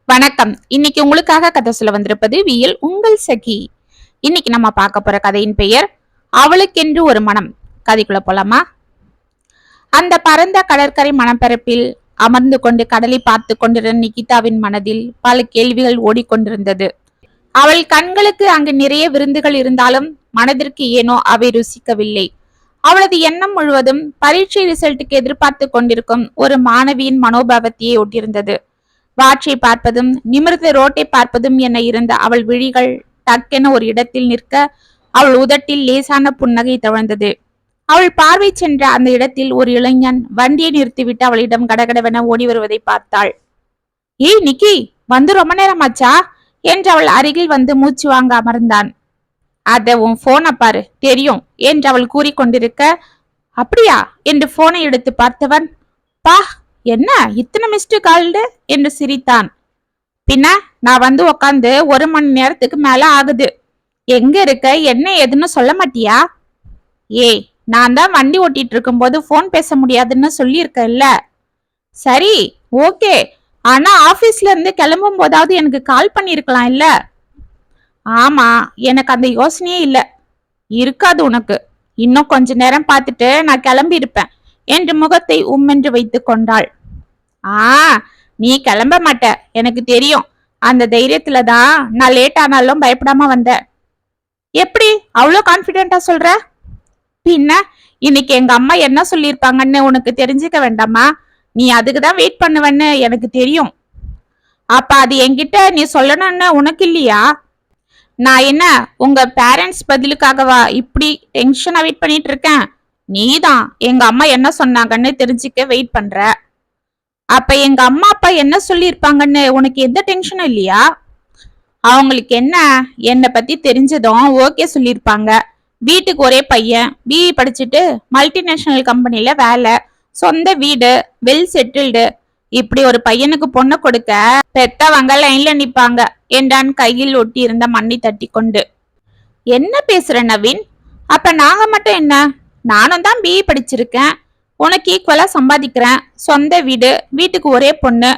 வணக்கம். இன்னைக்கு உங்களுக்காக கதை சொல்ல வந்திருப்பது வியல் உங்கள் சகி. இன்னைக்கு நம்ம பார்க்க போற கதையின் பெயர் அவளுக்கென்று ஒரு மனம். கதைக்குள்ள போலாமா? அந்த பரந்த கடற்கரை மணப்பரப்பில் அமர்ந்து கொண்டு கடலை பார்த்து கொண்டிருந்த நிகிதாவின் மனதில் பல கேள்விகள் ஓடிக்கொண்டிருந்தது. அவள் கண்களுக்கு அங்கு நிறைய விருந்துகள் இருந்தாலும் மனதிற்கு ஏனோ அவை ருசிக்கவில்லை. அவளது எண்ணம் முழுவதும் பரீட்சை ரிசல்ட்டுக்கு எதிர்பார்த்து கொண்டிருக்கும் ஒரு மாணவியின் மனோபாவத்தையே ஒட்டியிருந்தது. வாற்றை பார்ப்பதும் நிமிர்ந்த ரோட்டை பார்ப்பதும் என இருந்த அவள் விழிகள் டக்கென ஒரு இடத்தில் நிற்க அவள் உதட்டில் லேசான புன்னகை தவழ்ந்தது. அவள் பார்வை சென்ற அந்த இடத்தில் ஒரு இளைஞன் வண்டியை நிறுத்திவிட்டு அவளிடம் கடகடவென ஓடி வருவதை பார்த்தாள். ஏய் நிக்கி, வந்து ரொம்ப நேரமாச்சா என்று அவள் அருகில் வந்து மூச்சு வாங்க அமர்ந்தான். அத உன் போனை பாரு தெரியும் என்று அவள் கூறிக்கொண்டிருக்க, அப்படியா என்று போனை எடுத்து பார்த்தவன், பா என்ன இத்தனை மிஸ்டு கால்டு என்று சிரித்தான். பின்ன நான் வந்து உக்காந்து 1 மணி நேரத்துக்கு மேல ஆகுது. எங்க இருக்க என்ன ஏதுன்னு சொல்ல மாட்டியா? ஏய், நான் தான் வண்டி ஓட்டிட்டு இருக்கும் போது போன் பேச முடியாதுன்னு சொல்லியிருக்கேன்ல. சரி ஓகே, ஆனா ஆபீஸ்ல இருந்து கிளம்பும் போதாவது எனக்கு கால் பண்ணிருக்கலாம் இல்ல? ஆமா, எனக்கு அந்த யோசனையே இல்ல. இருக்காது உனக்கு. இன்னும் கொஞ்ச நேரம் பார்த்துட்டு நான் கிளம்பி இருப்பேன் என்று முகத்தை உம்மென்று வைத்து கொண்டாள். நீ கிளம்ப மாட்ட எனக்கு தெரியும். அந்த தைரியத்துல தான் நான் லேட் ஆனாலும் பயப்படாம வந்தேன். எப்படி அவ்வளோ கான்பிடென்டா சொல்ற? பின்ன இன்னைக்கு எங்க அம்மா என்ன சொல்லியிருப்பாங்கன்னு உனக்கு தெரிஞ்சுக்க வேண்டாமா? நீ அதுக்குதான் வெயிட் பண்ணுவேன்னு எனக்கு தெரியும். அப்ப அது என்கிட்ட நீ சொல்லணும்னு உனக்கு இல்லையா? நான் என்ன உங்க பேரண்ட்ஸ் பதிலுக்காகவா இப்படி டென்ஷனா வெயிட் பண்ணிட்டு இருக்கேன்? நீதான் எங்க அம்மா என்ன சொன்னாங்கன்னு தெரிஞ்சுக்க வெயிட் பண்ற. அப்ப எங்க அம்மா அப்பா என்ன சொல்லியிருப்பாங்கன்னு உனக்கு எந்த டென்ஷனும் இல்லையா? அவங்களுக்கு என்னை பத்தி தெரிஞ்சதும் ஓகே சொல்லியிருப்பாங்க. வீட்டுக்கு ஒரே பையன், பிஇ படிச்சுட்டு மல்டிநேஷனல் கம்பெனில வேலை, சொந்த வீடு, வெல் செட்டில்டு. இப்படி ஒரு பையனுக்கு பொண்ணு கொடுக்க பெத்தவங்க லைன்ல நிப்பாங்க என்றான் கையில் ஒட்டி இருந்த மண்ணை தட்டி கொண்டு. என்ன பேசுற நவீன்? அப்ப நாங்க மட்டும் என்ன? நானும் தான் பிஇ படிச்சிருக்கேன், உனக்கு ஈக்குவலா சம்பாதிக்கிறேன், சொந்த வீடு, வீட்டுக்கு ஒரே பொண்ணு,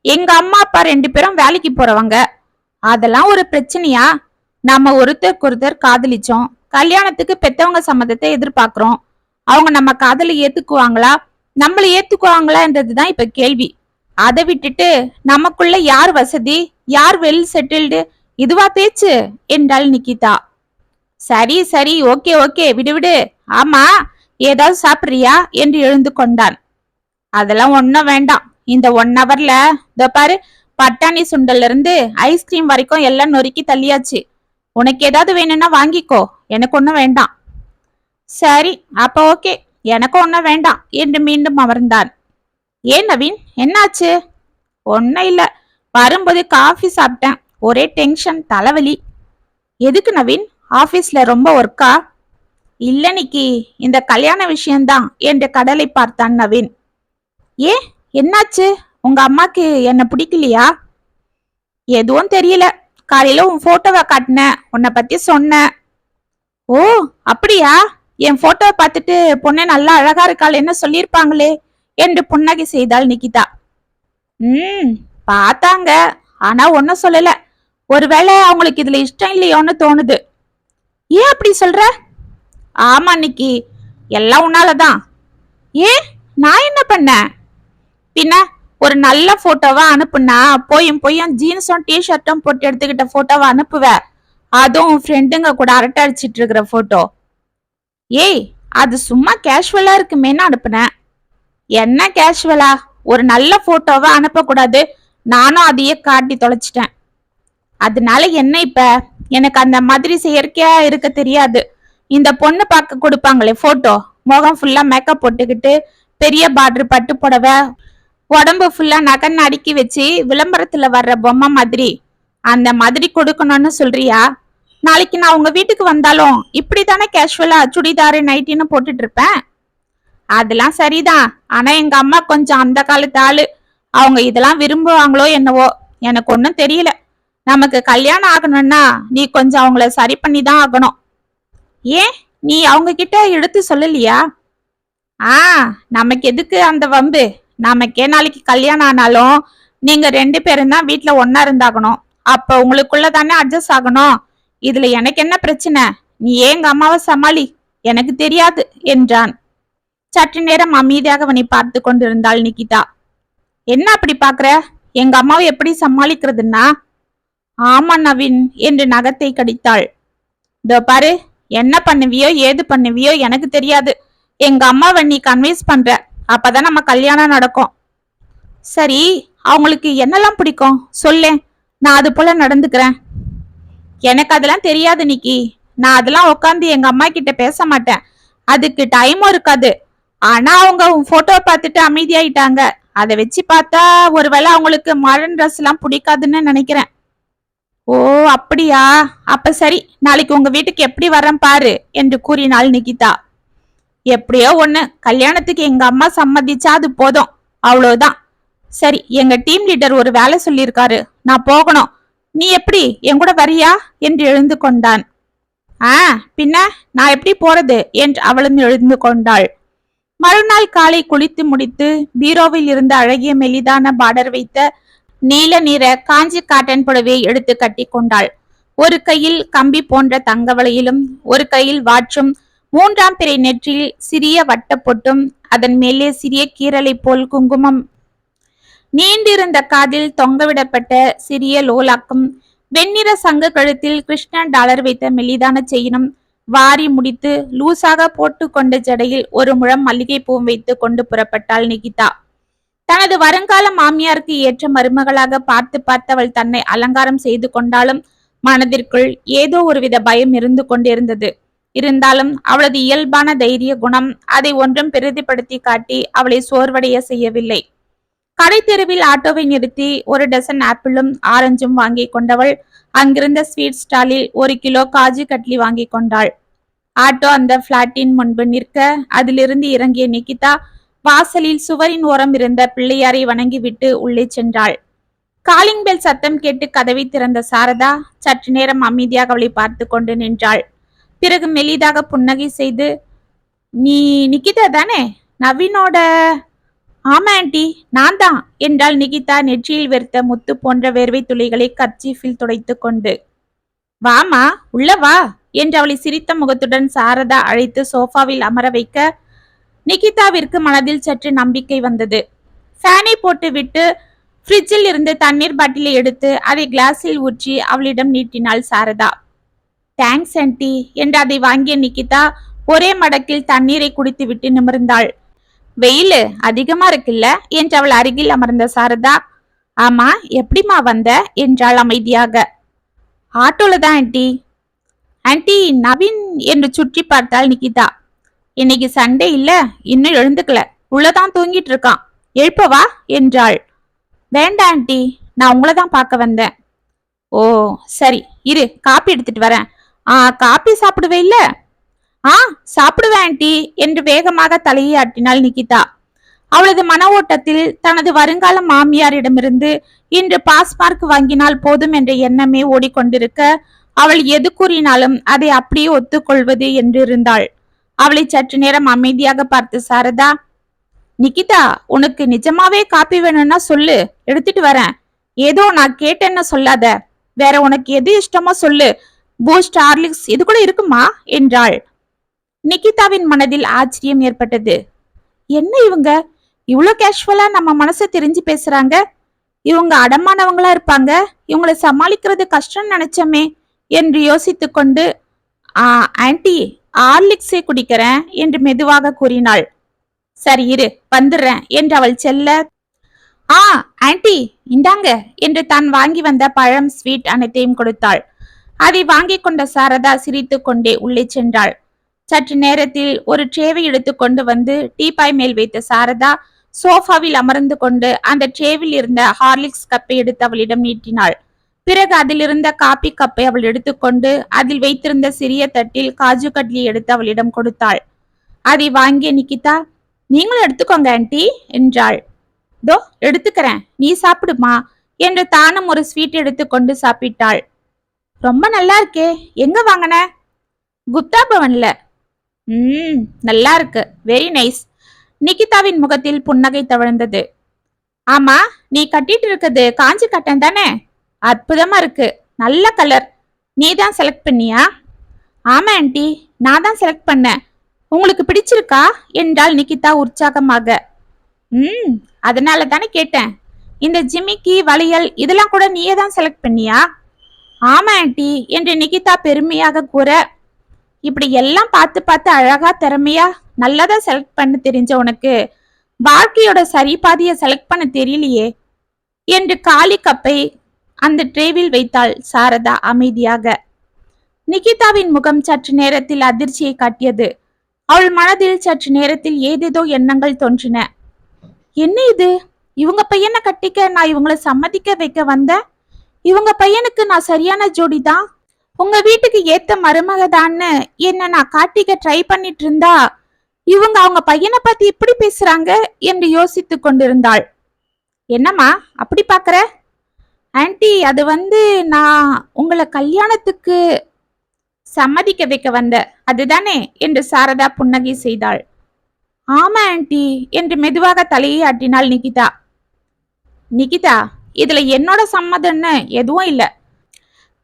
எங்க அம்மா அப்பா 2 பேரும் வேலைக்கு போறவங்க. அதெல்லாம் ஒரு பிரச்சனையா? நம்ம ஒருத்தருக்கு ஒருத்தர் காதலிச்சோம், கல்யாணத்துக்கு பெத்தவங்க சம்மதத்தை எதிர்பார்க்கிறோம். அவங்க நம்ம காதலை ஏத்துக்குவாங்களா, நம்மள ஏத்துக்குவாங்களான்றதுதான் இப்ப கேள்வி. அதை விட்டுட்டு நமக்குள்ள யார் வசதி, யார் வெல் செட்டில்டு, இதுவா பேச்சு என்றாள் நிகிதா. சரி சரி, ஓகே ஓகே, விடு விடு. ஆமா, ஏதாவது சாப்பிடுறியா என்று எழுந்து கொண்டான். அதெல்லாம் ஒன்னும் வேண்டாம். இந்த 1 ஹவர்ல இதோ பாரு, பட்டாணி சுண்டல்ல இருந்து ஐஸ்கிரீம் வரைக்கும் எல்லாம் நொறுக்கி தள்ளியாச்சு. உனக்கு ஏதாவது வேணும்னா வாங்கிக்கோ, எனக்கு ஒன்னும் வேண்டாம். சரி அப்ப ஓகே, எனக்கும் ஒன்னும் வேண்டாம் என்று மீண்டும் அமர்ந்தான். ஏன் நவீன், என்னாச்சு? ஒன்னும் இல்ல, வரும்போது காஃபி சாப்பிட்டேன், ஒரே டென்ஷன், தலைவலி. எதுக்கு நவீன், ஆபீஸ்ல ரொம்ப ஒர்க்கா? இல்ல நிக்கி, இந்த கல்யாண விஷயம்தான் என்று கடலை பார்த்தான் நவீன். ஏன், என்னாச்சு? உங்க அம்மாக்கு என்ன பிடிக்கலையா? எதுவும் தெரியல. காலையில உன் போட்டோவை காட்டின, உன்னை பத்தி சொன்ன. ஓ அப்படியா? என் போட்டோவை பார்த்துட்டு பொண்ணு நல்லா அழகா இருக்காள் என்ன சொல்லியிருப்பாங்களே என்று புன்னகை செய்தாள் நிகிதா. பார்த்தாங்க, ஆனா ஒன்னும் சொல்லல. ஒருவேளை அவங்களுக்கு இதுல இஷ்டம் இல்லையோன்னு தோணுது. ஏன் அப்படி சொல்ற? ஆமா நிக்கி, எல்லாம் உன்னாலதான். ஏன், நான் என்ன பண்ண? பின்ன ஒரு நல்ல போட்டோவா அனுப்புனா போயும் ஜீன்ஸும் டிஷர்ட்டும் போட்டு எடுத்துக்கிட்ட போட்டோவா அனுப்புவ, அதுவும் ஃப்ரெண்டுங்க கூட அரட்டை அடிச்சிட்டு இருக்கிற போட்டோ. ஏய், அது சும்மா கேஷுவலா இருக்குமேன்னு அனுப்புனேன். என்ன கேஷுவலா? ஒரு நல்ல போட்டோவா அனுப்பக்கூடாது, நானும் அதையே காட்டி தொலைச்சிட்டேன். அதனால என்ன இப்ப? எனக்கு அந்த மாதிரி செயற்கையா இருக்க தெரியாது. இந்த பொண்ணு பார்க்க கொடுப்பாங்களே போட்டோ, முகம் ஃபுல்லா மேக்கப் போட்டுக்கிட்டு, பெரிய பார்டர் பட்டு புடவை, உடம்பு ஃபுல்லா நகன்னு அடுக்கி வச்சு விளம்பரத்துல வர்ற பொம்மை மாதிரி, அந்த மாதிரி கொடுக்கணும்னு சொல்றியா? நாளைக்கு நான் உங்க வீட்டுக்கு வந்தாலும் இப்படித்தானே கேஷுவலா சுடிதாரு நைட்டின்னு போட்டுட்டு இருப்பேன். அதெல்லாம் சரிதான், ஆனா எங்க அம்மா கொஞ்சம் அந்த காலத்து ஆளு, அவங்க இதெல்லாம் விரும்புவாங்களோ என்னவோ, எனக்கு ஒன்னும் தெரியல. நமக்கு கல்யாணம் ஆகணும்னா நீ கொஞ்சம் அவங்கள சரி பண்ணி தான் ஆகணும். ஏன், நீ அவங்க கிட்ட எடுத்து சொல்லலையா? நமக்கு எதுக்கு அந்த வம்பு? நமக்கே நாளைக்கு கல்யாணம் ஆனாலும் நீங்க 2 பேரும் தான் வீட்டுல ஒன்னா இருந்தாகணும். அப்ப உங்களுக்குள்ள தானே அட்ஜஸ்ட் ஆகணும். இதுல எனக்கு என்ன பிரச்சனை? நீ எங்க அம்மாவை சமாளி, எனக்கு தெரியாது என்றான். சற்று நேரம் அமைதியாக அவனை பார்த்து கொண்டிருந்தாள் நிகிதா. என்ன அப்படி பாக்குற? எங்க அம்மாவை எப்படி சமாளிக்கிறதுன்னா? ஆமா நவீன் என்று நகத்தை கடித்தாள். இதோ பாரு, என்ன பண்ணுவியோ ஏது பண்ணுவியோ எனக்கு தெரியாது. எங்க அம்மாவை நீ கன்வின்ஸ் பண்ற, அப்பதான் நம்ம கல்யாணம் நடக்கும். சரி, அவங்களுக்கு என்னெல்லாம் பிடிக்கும் சொல்லேன், நான் அது போல நடந்துக்கிறேன். எனக்கு அதெல்லாம் தெரியாது நிக்கி. நான் அதெல்லாம் உட்காந்து எங்க அம்மா கிட்ட பேச மாட்டேன், அதுக்கு டைமும் இருக்காது. ஆனா அவங்க போட்டோ பார்த்துட்டு அமைதியாயிட்டாங்க. அதை வச்சு பார்த்தா ஒருவேளை அவங்களுக்கு மாடர்ன் ட்ரெஸ் எல்லாம் பிடிக்காதுன்னு நினைக்கிறேன். ஓ அப்படியா? அப்ப சரி, நாளைக்கு உங்க வீட்டுக்கு எப்படி வரேன் பாரு என்று கூறினாள் நிகிதா. எப்படியோ ஒண்ணு, கல்யாணத்துக்கு எங்க அம்மா சம்மதிச்சா அது போதும், அவ்வளவுதான். சரி, எங்க டீம் லீடர் ஒரு வேலை சொல்லியிருக்காரு, நான் போகணும். நீ எப்படி என் கூட வரியா என்று எழுந்து கொண்டான். பின்ன நான் எப்படி போறது என்று அவளும் எழுந்து கொண்டாள். மறுநாள் காலை குளித்து முடித்து பீரோவில் இருந்த அழகிய மெலிதான பார்டர் வைத்த நீல நிற காஞ்சி காட்டன் புடவையை எடுத்து கட்டி கொண்டாள். ஒரு கையில் கம்பி போன்ற தங்கவளையிலும் ஒரு கையில் வாற்றும் 3ஆம் பிறை நெற்றியில் சிறிய வட்ட பொட்டும் அதன் மேலே சிறிய கீரலை போல் குங்குமம், நீண்டிருந்த காதில் தொங்கவிடப்பட்ட சிறிய லோலாக்கும், வெண்ணிற சங்க கழுத்தில் கிருஷ்ண டாலர் வைத்த மெலிதான செயினும், வாரி முடித்து லூசாக போட்டு கொண்ட ஜடையில் ஒரு முழம் மல்லிகை பூவும் வைத்து கொண்டு புறப்பட்டாள் நிகிதா. தனது வருங்கால மாமியாருக்கு ஏற்ற மருமகளாக பார்த்து பார்த்து அவள் தன்னை அலங்காரம் செய்து கொண்டாலும் மனதிற்குள் ஏதோ ஒருவித பயம் இருந்து கொண்டிருந்தது. இருந்தாலும் அவளது இயல்பான தைரிய குணம் அதை ஒன்றும் பிரதிபடுத்தி காட்டி அவளை சோர்வடைய செய்யவில்லை. கடை தெருவில் ஆட்டோவை நிறுத்தி 1 டசன் ஆப்பிளும் ஆரஞ்சும் வாங்கி கொண்டவள் அங்கிருந்த ஸ்வீட் ஸ்டாலில் 1 கிலோ காஜு கட்லி வாங்கி கொண்டாள். ஆட்டோ அந்த பிளாட்டின் முன்பு நிற்க அதிலிருந்து இறங்கிய நிகிதா வாசலில் சுவரின் ஓரம் இருந்த பிள்ளையாரை வணங்கிவிட்டு உள்ளே சென்றாள். காலிங் பெல் சத்தம் கேட்டு கதவை திறந்த சாரதா சற்று நேரம் அமைதியாக அவளை பார்த்து கொண்டு நின்றாள். பிறகு மெலிதாக புன்னகை செய்து, நீ நிகிதா தானே, நவீனோட? ஆமா ஆண்டி, நான் தான் என்றாள் நிகிதா நெற்றியில் வெறுத்த முத்து போன்ற வேர்வை துளிகளை கர்ச்சீஃபில் துடைத்து கொண்டு. வாமா, உள்ள வா என்று அவளை சிரித்த முகத்துடன் சாரதா அழைத்து சோஃபாவில் அமர வைக்க நிகிதாவிற்கு மனதில் சற்று நம்பிக்கை வந்தது. ஃபேனை போட்டு விட்டு ஃப்ரிட்ஜில் இருந்து தண்ணீர் பாட்டிலை எடுத்து அதை கிளாஸில் ஊற்றி அவளிடம் நீட்டினாள் சாரதா. தேங்க்ஸ் ஆண்டி என்று அதை வாங்கிய நிகிதா ஒரே மடக்கில் தண்ணீரை குடித்து விட்டு நிமிர்ந்தாள். வெயில் அதிகமா இருக்குல்ல என்று அவள் அருகில் அமர்ந்த சாரதா, ஆமா எப்படிமா வந்த என்றாள் அமைதியாக. ஆட்டோல தான் ஆண்டி. ஆண்டி, நவீன் என்று சுற்றி பார்த்தாள் நிகிதா. இன்னைக்கு சண்டே இல்ல, இன்னும் எழுந்துக்கல, உள்ளதான் தூங்கிட்டு இருக்கான், எழுப்பவா என்றாள். வேண்டாம் ஆண்டி, நான் உங்களை தான் பார்க்க வந்தேன். ஓ சரி, இரு காப்பி எடுத்துட்டு வரேன். காப்பி சாப்பிடுவே இல்ல? சாப்பிடுவேன் ஆண்டி என்று வேகமாக தலையை ஆட்டினாள் நிகிதா. அவளது மன ஓட்டத்தில் தனது வருங்கால மாமியாரிடமிருந்து இன்று பாஸ்மார்க் வாங்கினால் போதும் என்ற எண்ணமே ஓடிக்கொண்டிருக்க அவள் எது கூறினாலும் அதை அப்படியே ஒத்துக்கொள்வது என்று இருந்தாள். அவளை சற்று நேரம் அமைதியாக பார்த்து சாரதா, நிகிதா, உனக்கு நிஜமாவே காப்பி வேணும்னா சொல்லு, எடுத்துட்டு வரேன். ஏதோ நான் கேட்டேன்னு சொல்லாத, வேற உனக்கு எது இஷ்டமோ சொல்லு, பூஸ்ட் ஹார்லிக்ஸ் இது கூட இருக்குமா என்றாள். நிகிதாவின் மனதில் ஆச்சரியம் ஏற்பட்டது. என்ன இவங்க இவ்வளோ கேஷுவலா நம்ம மனசை தெரிஞ்சு பேசுறாங்க? இவங்க அடமானவங்களா இருப்பாங்க, இவங்களை சமாளிக்கிறது கஷ்டம் நினைச்சமே என்று யோசித்து கொண்டு, ஆன்டி ஹார்லிக்ஸை குடிக்கிறேன் என்று மெதுவாக கூறினாள். சரி இரு வந்துடுறேன் என்று அவள் செல்ல, ஆன்டி இந்தாங்க என்று தான் வாங்கி வந்த பழம் ஸ்வீட் அனைத்தையும் கொடுத்தாள். அதை வாங்கி கொண்ட சாரதா சிரித்து கொண்டே உள்ளே சென்றாள். சற்று நேரத்தில் ஒரு ட்ரேவை எடுத்து கொண்டு வந்து டீபாய் மேல் வைத்த சாரதா சோஃபாவில் அமர்ந்து கொண்டு அந்த ட்ரேவில் இருந்த ஹார்லிக்ஸ் கப்பை எடுத்து அவளிடம் நீட்டினாள். பிறகு அதில் இருந்த காபி கப்பை அவள் எடுத்துக்கொண்டு அதில் வைத்திருந்த சிறிய தட்டில் காஜு கட்லியை எடுத்து அவளிடம் கொடுத்தாள். அதை வாங்கிய நிகிதா, நீங்களும் எடுத்துக்கோங்க ஆண்டி என்றாள். தோ எடுத்துக்கிறேன், நீ சாப்பிடுமா என்று தானும் ஒரு ஸ்வீட் எடுத்துக்கொண்டு சாப்பிட்டாள். ரொம்ப நல்லா இருக்கே, எங்க வாங்கின? குப்தா பவன்ல. நல்லா இருக்கு, வெரி நைஸ். நிகிதாவின் முகத்தில் புன்னகை தவழ்ந்தது. ஆமா, நீ கட்டிட்டு இருக்குது காஞ்சி கட்டன் தானே? அற்புதமா இருக்கு, நல்ல கலர். நீ தான் செலக்ட் பண்ணியா? ஆமா ஆண்டி, நான் தான் செலக்ட் பண்ணேன். உங்களுக்கு பிடிச்சிருக்கா என்றாள் நிகிதா உற்சாகமாக. ம், அதனால தானே கேட்டேன். இந்த ஜிமிக்கி வளையல் இதெல்லாம் கூட நீயே தான் செலக்ட் பண்ணியா? ஆமா ஆண்டி என்று நிகிதா பெருமையாக கூற, இப்படி எல்லாம் பார்த்து பார்த்து அழகா திறமையா நல்லதா செலக்ட் பண்ண தெரிஞ்ச உனக்கு வாழ்க்கையோட சரி பாதிய செலக்ட் பண்ண தெரியலையே என்று காலி கப்பை அந்த ட்ரேவில் வைத்தாள் சாரதா அமைதியாக. நிகிதாவின் முகம் சற்று நேரத்தில் அதிர்ச்சியை காட்டியது. அவள் மனதில் சற்று நேரத்தில் ஏதேதோ எண்ணங்கள் தோன்றின. என்ன இது? இவங்க பையனை கட்டிக்க நான் இவங்களை சம்மதிக்க வைக்க வந்தேன். இவங்க பையனுக்கு நான் சரியான ஜோடி தான். உங்க வீட்டுக்கு ஏத்த மருமகதான்னு என்ன நான் காட்டிக்க ட்ரை பண்ணிட்டு இருந்தா இவங்க அவங்க பையனை பத்தி இப்படி பேசுறாங்க என்று யோசித்து கொண்டிருந்தாள். என்னம்மா அப்படி பாக்குற? ஆன்டி, அது நான் உங்களை கல்யாணத்துக்கு சம்மதிக்க வைக்க வந்த அதுதானே என்று சாரதா புன்னகை செய்தாள். ஆமா ஆன்டி என்று மெதுவாக தலையை ஆட்டினாள் நிகிதா. நிகிதா, இதுல என்னோட சம்மதம்னு எதுவும் இல்ல.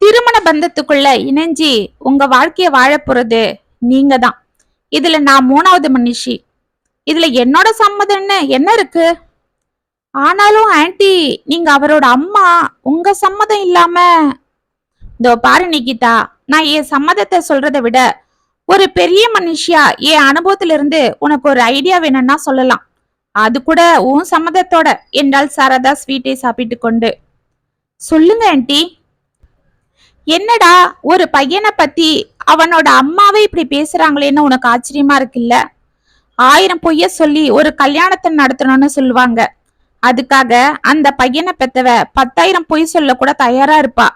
திருமண பந்தத்துக்குள்ள இணைஞ்சி உங்க வாழ்க்கைய வாழ போறது நீங்க தான். இதுல நான் 3வது மனுஷி. இதுல என்னோட சம்மதம்னு என்ன இருக்கு? ஆனாலும் ஆன்டி, நீங்க அவரோட அம்மா, உங்க சம்மதம் இல்லாம. இதோ பாரு நிகிதா, நான் என் சம்மதத்தை சொல்றதை விட ஒரு பெரிய மனுஷியா என் அனுபவத்துல இருந்து உனக்கு ஒரு ஐடியா வேணும்னா சொல்லலாம். அது கூட உன் சம்மதத்தோட என்றாள் சாரதா ஸ்வீட்டை சாப்பிட்டு கொண்டு. சொல்லுங்க ஆன்டி. என்னடா, ஒரு பையனை பத்தி அவனோட அம்மாவே இப்படி பேசுறாங்களேன்னு உனக்கு ஆச்சரியமா இருக்குல்ல? 1000 பொய்ய சொல்லி ஒரு கல்யாணத்தை நடத்தணும்னு சொல்லுவாங்க. அதுக்காக அந்த பையனை பெத்தவ 10,000 பொய் சொல்ல கூட தயாரா இருப்பா.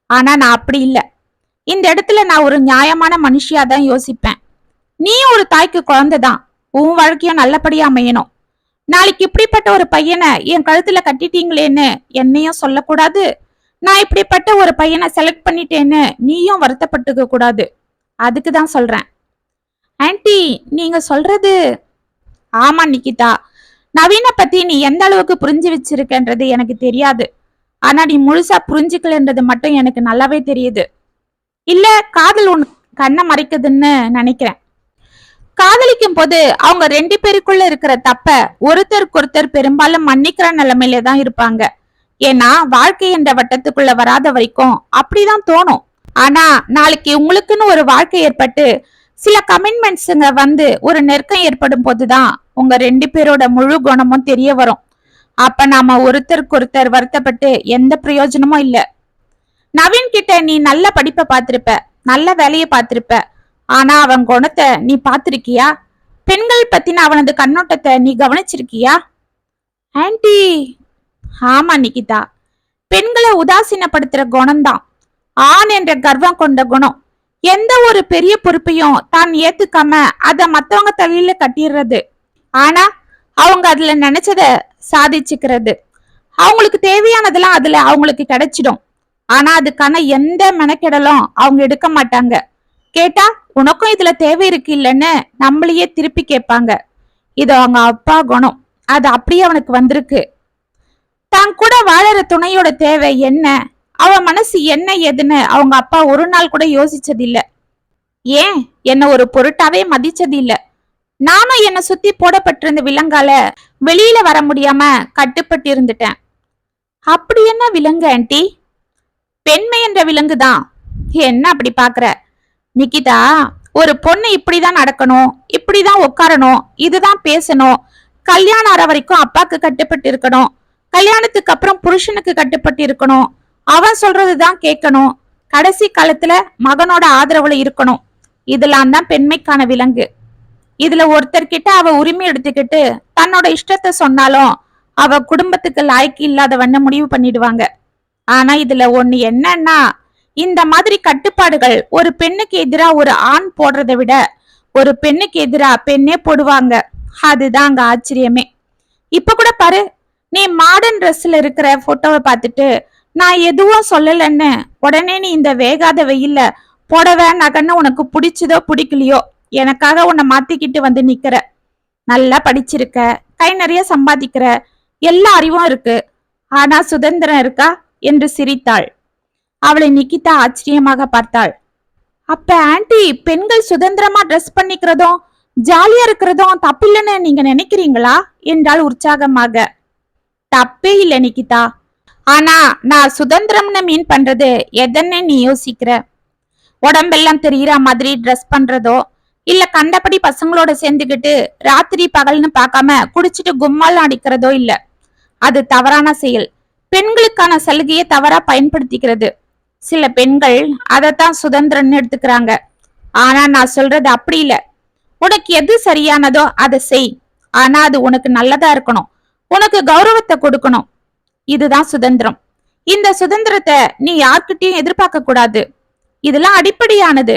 ஆனா நான் அப்படி இல்ல. இந்த இடத்துல நான் ஒரு நியாயமான மனுஷியா தான் யோசிப்பேன். நீ ஒரு தாய்க்கு குழந்தைதான். உன் வாழ்க்கையும் நல்லபடியா அமையணும். நாளைக்கு இப்படிப்பட்ட ஒரு பையனை என் கழுத்துல கட்டிட்டீங்களேன்னு என்னையும் சொல்லக்கூடாது. நான் இப்படிப்பட்ட ஒரு பையனை செலக்ட் பண்ணிட்டேன்னு நீயும் வருத்தப்பட்டுக்க கூடாது. அதுக்குதான் சொல்றேன். ஆன்டி, நீங்க சொல்றது. ஆமா நிகிதா, நவீன பத்தி நீ எந்த அளவுக்கு புரிஞ்சு வச்சிருக்கன்றது எனக்கு தெரியாது. ஆனா நீ முழுசா புரிஞ்சுக்கலன்றது மட்டும் எனக்கு நல்லாவே தெரியுது. இல்ல, காதல் உன் கண்ணை மறைக்குதுன்னு நினைக்கிறேன். காதலிக்கும் போது அவங்க 2 பேருக்குள்ள இருக்கிற தப்ப ஒருத்தருக்கு பெரும்பாலும் மன்னிக்கிற நிலைமையில தான் இருப்பாங்க. ஏன்னா வாழ்க்கை என்ற வட்டத்துக்குள்ள வராத வரைக்கும் அப்படிதான் தோணும். ஆனா நாளைக்கு உங்களுக்குன்னு ஒரு வாழ்க்கை ஏற்பட்டு சில கமிட்மெண்ட்ஸுங்க ஒரு நெருக்கம் ஏற்படும் போதுதான் உங்க 2 பேரோட முழு குணமும் தெரிய வரும். அப்ப நாம ஒருத்தருக்கு வருத்தப்பட்டு எந்த பிரயோஜனமும் இல்ல. நவீன் கிட்ட நீ நல்ல படிப்பை பார்த்திருப்ப, நல்ல வேலையை பார்த்திருப்ப. ஆனா அவன் குணத்தை நீ பார்த்திருக்கியா? பெண்கள் பத்தின அவனது கண்ணோட்டத்தை நீ கவனிச்சிருக்கியா? ஆன்டி. ஆமா நிகிதா, பெண்களை உதாசீனப்படுத்துற குணம்தான் ஆண் என்ற கர்வம் கொண்ட குணம். எந்த ஒரு பெரிய பொறுப்பையும் தான் ஏத்துக்காம அத மத்தவங்க தலையில கட்டிடுறது. ஆனா அவங்க அதுல நினைச்சத சாதிச்சுக்கிறது. அவங்களுக்கு தேவையானதெல்லாம் அதுல அவங்களுக்கு கிடைச்சிடும். ஆனா அதுக்கான எந்த மெனக்கெடலும் அவங்க எடுக்க மாட்டாங்க. கேட்டா உனக்கும் இதுல தேவை இருக்கு இல்லன்னு நம்மளையே திருப்பி கேட்பாங்க. இது அவங்க அப்பா குணம். அது அப்படியே அவனுக்கு வந்திருக்கு. தான் கூட வாழற துணையோட தேவை என்ன, அவன் மனசு என்ன ஏதுன்னு அவங்க அப்பா ஒரு நாள் கூட யோசிச்சது இல்ல. ஏன் என்ன ஒரு பொருட்டாவே மதிச்சது இல்ல. நானும் என்ன சுத்தி போடப்பட்டிருந்த விலங்கால வெளியில வர முடியாம கட்டுப்பட்டு இருந்துட்டேன். அப்படி என்ன விலங்கு ஆன்டி? பெண்மை என்ற விலங்குதான். என்ன அப்படி பாக்குற? நிகிதா, ஒரு பொண்ணு இப்படிதான் நடக்கணும், இப்படிதான் உட்காரணும், இதுதான் பேசணும், கல்யாணம் ஆற வரைக்கும் அப்பாக்கு கட்டுப்பட்டு இருக்கணும், கல்யாணத்துக்கு அப்புறம் புருஷனுக்கு கட்டுப்பட்டு இருக்கணும், அவன் சொல்றதுதான் கேட்கணும், கடைசி காலத்துல மகனோட ஆதரவுல இருக்கணும். இதெல்லாம் தான் பெண்மைக்கான விலங்கு. இதுல ஒருத்தர்கிட்ட அவ உரிமை எடுத்துக்கிட்டு தன்னோட இஷ்டத்தை சொன்னாலும் அவ குடும்பத்துக்கு லாய்க்கு இல்லாதவன்னு முடிவு பண்ணிடுவாங்க. ஆனா இதுல ஒண்ணு என்னன்னா, இந்த மாதிரி கட்டுப்பாடுகள் ஒரு பெண்ணுக்கு எதிரா ஒரு ஆண் போடுறதை விட ஒரு பெண்ணுக்கு எதிரா பெண்ணே போடுவாங்க. அதுதான் அங்க ஆச்சரியமே. இப்ப கூட பாரு, நீ மாடர்ன் ட்ரெஸ்ல இருக்கிற போட்டோவை பார்த்துட்டு நான் எதுவும் சொல்லலன்னு உடனே நீ இந்த வேகாத வெயில்ல புடவை நகன்னு உனக்கு பிடிச்சதோ பிடிக்கலையோ எனக்காக உன்னை மாத்திக்கிட்டு வந்து நிக்கிற. நல்லா படிச்சிருக்க, கை நிறைய சம்பாதிக்கிற, எல்லா அறிவும் இருக்கு, ஆனா சுதந்திரம் இருக்கா என்று சிரித்தாள். அவளை நிக்கிதா ஆச்சரியமாக பார்த்தாள். அப்ப ஆன்ட்டி, பெண்கள் சுதந்திரமா ட்ரெஸ் பண்ணிக்கிறதும் ஜாலியா இருக்கிறதும் தப்பில்லைன்னு நீங்க நினைக்கிறீங்களா என்றாள் உற்சாகமாக. தப்பே இல்ல நிக்கிதா. ஆனா நான் சுதந்திரம்னு மீன் பண்றது எதன்னு நீ யோசிக்கிற? உடம்பெல்லாம் தெரியற மாதிரி ட்ரெஸ் பண்றதோ, இல்ல கண்டபடி பசங்களோட சேர்ந்துக்கிட்டு ராத்திரி பகல்னு பார்க்காம குடிச்சிட்டு கும்மால் அடிக்கிறதோ இல்ல. அது தவறான செயல். பெண்களுக்கான சலுகையை தவறா பயன்படுத்திக்கிறது. சில பெண்கள் அதைத்தான் சுதந்திரம்னு எடுத்துக்கிறாங்க. ஆனா நான் சொல்றது அப்படி இல்ல. உனக்கு எது சரியானதோ அதை செய். ஆனா அது உனக்கு நல்லதா இருக்கணும், உனக்கு கௌரவத்தை கொடுக்கணும். இதுதான் சுதந்திரம். இந்த சுதந்திரத்தை நீ யார்கிட்டயும் எதிர்பார்க்க கூடாது. இதெல்லாம் அடிப்படையானது.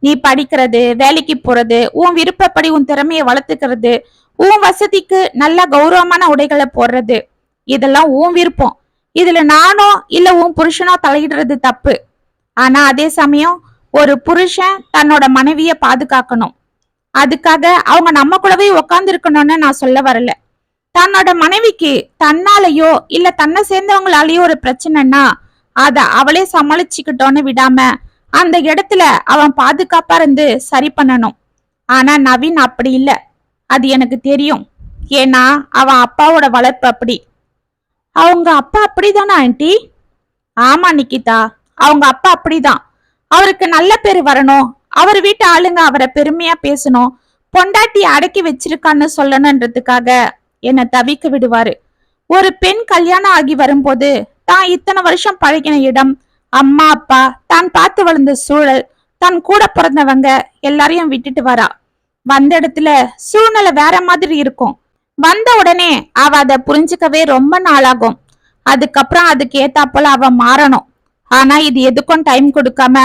நீ படிக்கிறது, வேலைக்கு போறது, உன் விருப்பப்படி உன் திறமையை வளர்த்துக்கிறது, உன் வசதிக்கு நல்ல கௌரவமான உடைகளை போடுறது, இதெல்லாம் உன் விருப்பம். இதுல நானோ இல்ல உன் புருஷனோ தலையிடுறது தப்பு. ஆனா அதே சமயம் ஒரு புருஷன் தன்னோட மனைவிய பாதுகாக்கணும். அதுக்காக அவங்க நம்ம கூடவே உக்காந்து இருக்கணும்னு நான் சொல்ல வரல. தன்னோட மனைவிக்கு தன்னாலேயோ இல்ல தன்னை சேர்ந்தவங்களாலேயோ ஒரு பிரச்சனைன்னா அத அவளே சமாளிச்சுக்கிட்டோன்னு விடாம அந்த இடத்துல அவன் பாதுகாப்பா இருந்து சரி பண்ணணும். ஆனா நவீன் அப்படி இல்ல. அது எனக்கு தெரியும். ஏன்னா அவன் அப்பாவோட வளர்ப்பு அப்படி. அவங்க அப்பா அப்படிதானா ஆண்டி? ஆமா நிக்கிதா, அவங்க அப்பா அப்படிதான். அவருக்கு நல்ல பேரு வரணும், அவர் வீட்டு ஆளுங்க அவரை பெருமையா பேசணும், பொண்டாட்டி அடக்கி வச்சிருக்கான்னு சொல்லணுன்றதுக்காக என்ன தவிக்க விடுவாரு. ஒரு பெண் கல்யாணம் ஆகி வரும்போது தான் இத்தனை வருஷம் பழகின இடம், அம்மா அப்பா, தான் பார்த்து வளர்ந்த சூழல், தன் கூட பிறந்தவங்க எல்லாரையும் விட்டுட்டு வரா. வந்த இடத்துல சூழ்நிலை வேற மாதிரி இருக்கும். வந்த உடனே அவ அதை புரிஞ்சுக்கவே ரொம்ப நாளாகும். அதுக்கப்புறம் அதுக்கு ஏத்தாப்போல அவ மாறணும். ஆனா இது எதுக்கும் டைம் கொடுக்காம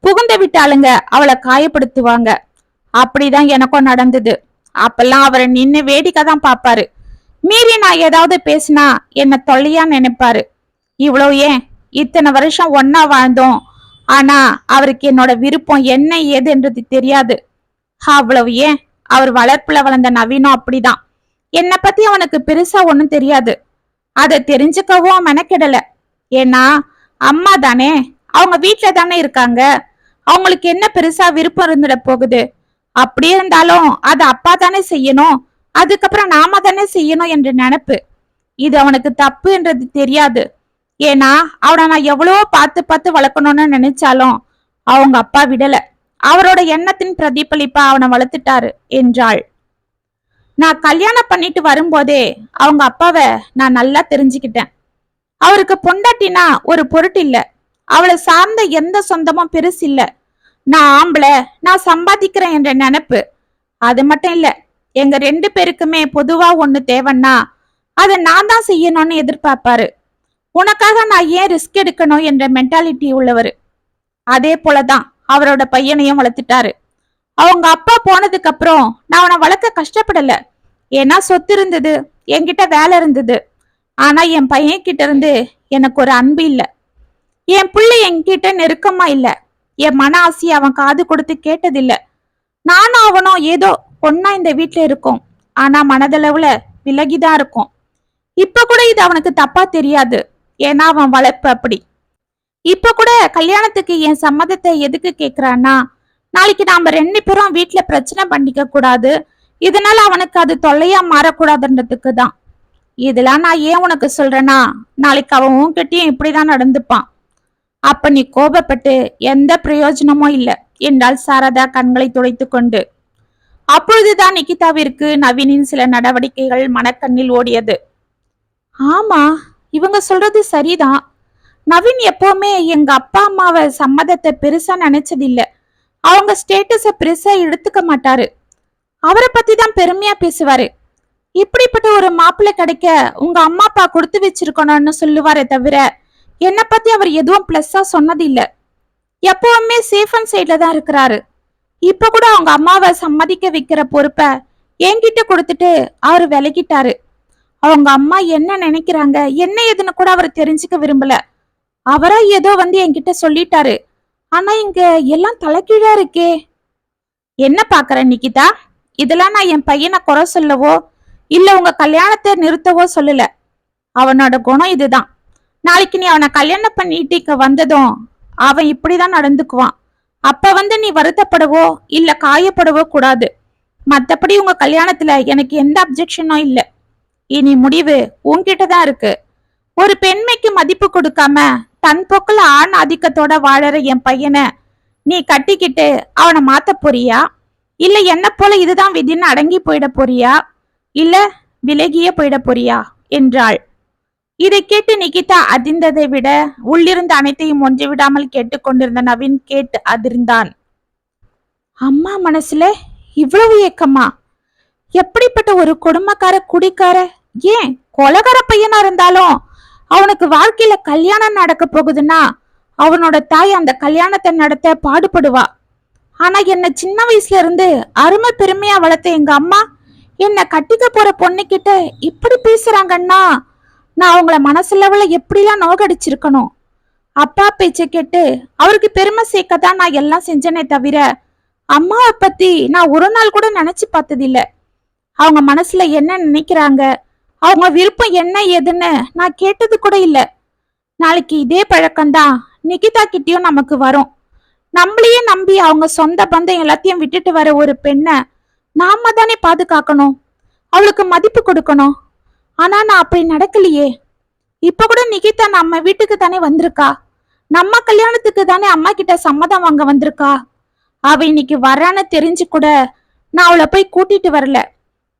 புகுந்த விட்டாளுங்க அவளை காயப்படுத்துவாங்க. அப்படிதான் எனக்கும் நடந்தது. அப்பெல்லாம் அவரை நின்னு வேடிக்கை தான் பாப்பாரு. மீறி நான் ஏதாவது பேசினா என்ன தொல்லையா நினைப்பாரு. இவ்வளோ ஏன், இத்தனை வருஷம் ஒன்னா வாழ்ந்தோம். ஆனா அவருக்கு என்னோட விருப்பம் என்ன ஏதுன்றது தெரியாது. அவ்வளவு ஏன், அவர் வளர்ப்புல வளர்ந்த நவீனம் அப்படிதான். என்னை பத்தி அவனுக்கு பெருசா ஒண்ணும் தெரியாது. அதை தெரிஞ்சுக்கவும் மெனக்கிடல. ஏன்னா அம்மா தானே, அவங்க வீட்டுல தானே இருக்காங்க. அவங்களுக்கு என்ன பெருசா விருப்பம் இருந்துட போகுது? அப்படியே இருந்தாலும் அது அப்பா தானே செய்யணும், அதுக்கப்புறம் நாம தானே செய்யணும் என்ற நினைப்பு. இது அவனுக்கு தப்புன்றது தெரியாது. ஏன்னா அவனை நான் எவ்வளவோ பார்த்து பார்த்து வளர்க்கணும்னு நினைச்சாலும் அவங்க அப்பா விடல. அவரோட எண்ணத்தின் பிரதிபலிப்பா அவனை வளர்த்துட்டாரு என்றாள். நான் கல்யாணம் பண்ணிட்டு வரும்போதே அவங்க அப்பாவை நான் நல்லா தெரிஞ்சுக்கிட்டேன். அவருக்கு பொண்டாட்டினா ஒரு பொருட்டு இல்ல, அவளை சார்ந்த எந்த சொந்தமும் பெருசு இல்ல. நான் ஆம்பளை, நான் சம்பாதிக்கிறேன் என்ற நினைப்பு. அது மட்டும் இல்ல, எங்க 2 பேருக்குமே பொதுவா ஒண்ணு தேவைன்னா அதை நான் தான் செய்யணும்னு எதிர்பார்ப்பாரு. உனக்காக நான் ஏன் ரிஸ்க் எடுக்கணும் என்ற மென்டாலிட்டி உள்ளவர். அதே போலதான் அவரோட பையனையும் வளர்த்துட்டாரு. அவங்க அப்பா போனதுக்கு அப்புறம் நான் அவனை வளர்க்க கஷ்டப்படல. ஏன்னா சொத்து இருந்தது, என்கிட்ட வேலை இருந்தது. ஆனா என் பையன் கிட்ட இருந்து எனக்கு ஒரு அன்பு இல்ல. என் பிள்ளை என்கிட்ட நெருக்கமா இல்ல. என் மன ஆசையை அவன் காது கொடுத்து கேட்டதில்ல. நானும் அவனும் ஏதோ பொண்ணா இந்த வீட்டுல இருக்கோம். ஆனா மனதளவுல விலகிதான் இருக்கும். இப்ப கூட இது அவனுக்கு தப்பா தெரியாது. ஏன்னா அவன் வளர்ப்பு அப்படி. இப்ப கூட கல்யாணத்துக்கு என் சம்மதத்தை எதுக்கு கேக்குறான்னா, நாளைக்கு நாம 2 பேரும் வீட்டுல பிரச்சனை பண்ணிக்க கூடாது, இதனால அவனுக்கு அது தொல்லையா மாறக்கூடாதுன்றதுக்கு தான். இதெல்லாம் நான் ஏன் உனக்கு சொல்றேன்னா, நாளைக்கு அவன் உன்கிட்டயும் இப்படிதான் நடந்துப்பான். அப்ப நீ கோபப்பட்டு எந்த பிரயோஜனமும் இல்ல என்றாள் சாரதா கண்களை துடைத்து கொண்டு. அப்பொழுதுதான் நிகிதாவிற்கு நவீனின் சில நடவடிக்கைகள் மனக்கண்ணில் ஓடியது. ஆமா, இவங்க சொல்றது சரிதான். நவீன் எப்பவுமே எங்க அப்பா அம்மாவை சம்மதத்தை பெருசா நினைச்சதில்ல. அவங்க ஸ்டேட்டஸ பெருசா எடுத்துக்க மாட்டாரு. அவரை பத்தி தான் பெருமையா பேசுவாரு. இப்படிப்பட்ட ஒரு மாப்பிள்ளை கிடைக்க உங்க அம்மா அப்பா கொடுத்து வச்சிருக்கணும்னு சொல்லுவாரே தவிர என்னை பத்தி அவர் எதுவும் பிளஸ்ஸா சொன்னது இல்ல. எப்பவுமே சேஃப் அண்ட் சைட்ல தான் இருக்கிறாரு. இப்ப கூட அவங்க அம்மாவை சம்மதிக்க வைக்கிற பொறுப்பை என்கிட்ட கொடுத்துட்டு அவரு விலகிட்டாரு. அவங்க அம்மா என்ன நினைக்கிறாங்க என்ன ஏதுன்னு கூட அவர் தெரிஞ்சுக்க விரும்பல. அவரா ஏதோ வந்து என்கிட்ட சொல்லிட்டாரு. ஆனா இங்க எல்லாம் தலைகீழா இருக்கே. என்ன பாக்குற நிகிதா? இதெல்லாம் நான் என் பையனை குறை சொல்லவோ இல்ல உங்க கல்யாணத்தை நிறுத்தவோ சொல்லல. அவனோட குணம் இதுதான். நாளைக்கு நீ அவனை கல்யாணம் பண்ணிட்டு இங்க வந்ததும் அவன் இப்படிதான் நடந்துக்குவான். அப்ப நீ வருத்தப்படவோ இல்ல காயப்படவோ கூடாது. மத்தபடி உங்க கல்யாணத்துல எனக்கு எந்த அப்செக்ஷனும் இல்ல. இனி முடிவு உன்கிட்டதான் இருக்கு. ஒரு பெண்மைக்கு மதிப்பு கொடுக்காம தன் போக்குல ஆண் ஆதிக்கத்தோட வாழற என் பையனை நீ கட்டிக்கிட்டு அவனை மாத்த போறியா, இல்ல என்ன போல இதுதான் விதின்னு அடங்கி போயிட போறியா, இல்ல விலகியே போயிட போறியா என்றாள். இதை கேட்டு நிகிதா அதிர்ந்ததை விட உள்ளிருந்த அனைத்தையும் ஒன்று விடாமல் கேட்டுக்கொண்டிருந்த நவீன் கேட்டு அதிர்ந்தான். அம்மா மனசுல இவ்வளவு ஏக்கமா? எப்படிப்பட்ட ஒரு கொடுமைக்கார குடிக்கார, ஏன் கொலகார பையனா இருந்தாலும் அவனுக்கு வாழ்க்கையில கல்யாணம் நடக்க போகுதுன்னா அவனோட தாய் அந்த கல்யாணத்தை நடத்த பாடுபடுவா. ஆனா என்ன சின்ன வயசுல இருந்து அருமை பெருமையா வளர்த்த எங்க அம்மா என்ன கட்டிக்க போற பொண்ணுகிட்ட இப்படி பேசுறாங்கன்னா நான் அவங்கள மனசுலவுல எப்படிலாம் நோகடிச்சிருக்கணும். அப்பா பேச்ச கேட்டு அவருக்கு பெருமை சேர்க்கத்தான் நான் எல்லாம் செஞ்சனே தவிர அம்மாவை பத்தி நான் ஒரு நாள் கூட நினைச்சு பார்த்ததில்ல. அவங்க மனசுல என்ன நினைக்கிறாங்க, அவங்க விருப்பம் என்ன ஏதுன்னு நான் கேட்டது கூட இல்ல. நாளைக்கு இதே பழக்கம்தான் நிகிதா கிட்டயும் நமக்கு வரும். நம்மளையே நம்பி அவங்க சொந்த பந்தம் எல்லாத்தையும் விட்டுட்டு வர ஒரு பெண்ணை நாம தானே பாதுகாக்கணும், அவளுக்கு மதிப்பு கொடுக்கணும். ஆனா நான் அப்படி நடக்கலையே. இப்ப கூட நிகிதா நம்ம வீட்டுக்கு தானே வந்திருக்கா, நம்ம கல்யாணத்துக்கு தானே அம்மா கிட்ட சம்மதம் வாங்க வந்திருக்கா. அவ இன்னைக்கு வரான்னு தெரிஞ்சு கூட நான் அவளை போய் கூட்டிட்டு வரல.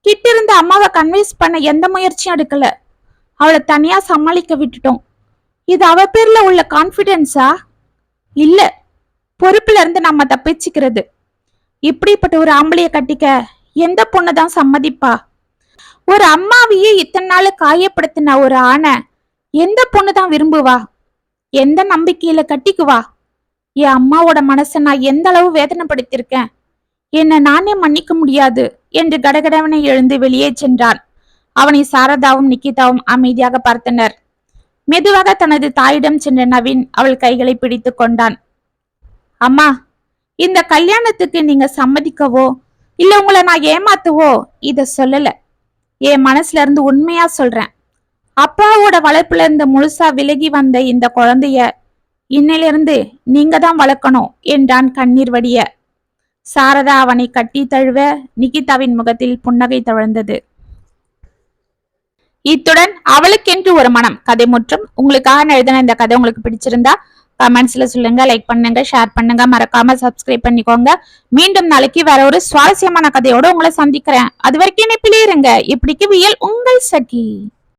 கிட்ட இருந்த அம்மாவை கன்வின்ஸ் பண்ண எந்த முயற்சியும் எடுக்கல. அவளை தனியா சமாளிக்க விட்டுட்டோம். இது அவ பேர்ல உள்ள கான்பிடன்ஸா? இல்ல, பொறுப்புல இருந்து நம்ம தப்பிச்சுக்கிறது. இப்படிப்பட்ட ஒரு ஆம்பளைய கட்டிக்க எந்த பொண்ணுதான் சம்மதிப்பா? ஒரு அம்மாவையே இத்தனை நாள் காயப்படுத்தின ஒரு ஆணை எந்த பொண்ணுதான் விரும்புவா? எந்த நம்பிக்கையில கட்டிக்குவா? என் அம்மாவோட மனசை நான் எந்த அளவு வேதனைப்படுத்திருக்கேன், என்ன நானே மன்னிக்க முடியாது என்று கடகடவனை எழுந்து வெளியே சென்றான். அவனை சாரதாவும் நிகிதாவும் அமைதியாக பார்த்தனர். மெதுவாக தனது தாயிடம் சென்ற நவீன் அவள் கைகளை பிடித்து கொண்டான். அம்மா, இந்த கல்யாணத்துக்கு நீங்க சம்மதிக்கவோ இல்ல உங்களை நான் ஏமாத்துவோ இத சொல்லல. என் மனசுல இருந்து உண்மையா சொல்றேன். அப்பாவோட வளர்ப்புல இருந்து முழுசா விலகி வந்த இந்த குழந்தைய இன்னிலிருந்து நீங்க தான் வளர்க்கணும் என்றான் கண்ணீர் வடிய. சாரதா அவனை கட்டி தழுவ நிகிதாவின் முகத்தில் புன்னகை தவழ்ந்தது. இத்துடன் அவளுக்கென்று ஒரு மனம் கதை முற்றும். உங்களுக்காக எழுதின இந்த கதை உங்களுக்கு பிடிச்சிருந்தா கமெண்ட்ஸ்ல சொல்லுங்க, லைக் பண்ணுங்க, ஷேர் பண்ணுங்க, மறக்காம சப்ஸ்கிரைப் பண்ணிக்கோங்க. மீண்டும் நாளைக்கு வேற ஒரு சுவாரஸ்யமான கதையோட உங்களை சந்திக்கிறேன். அது வரைக்கும் இணைப்பிலே இருங்க. இப்படிக்கு வியல் உங்கள் சகி.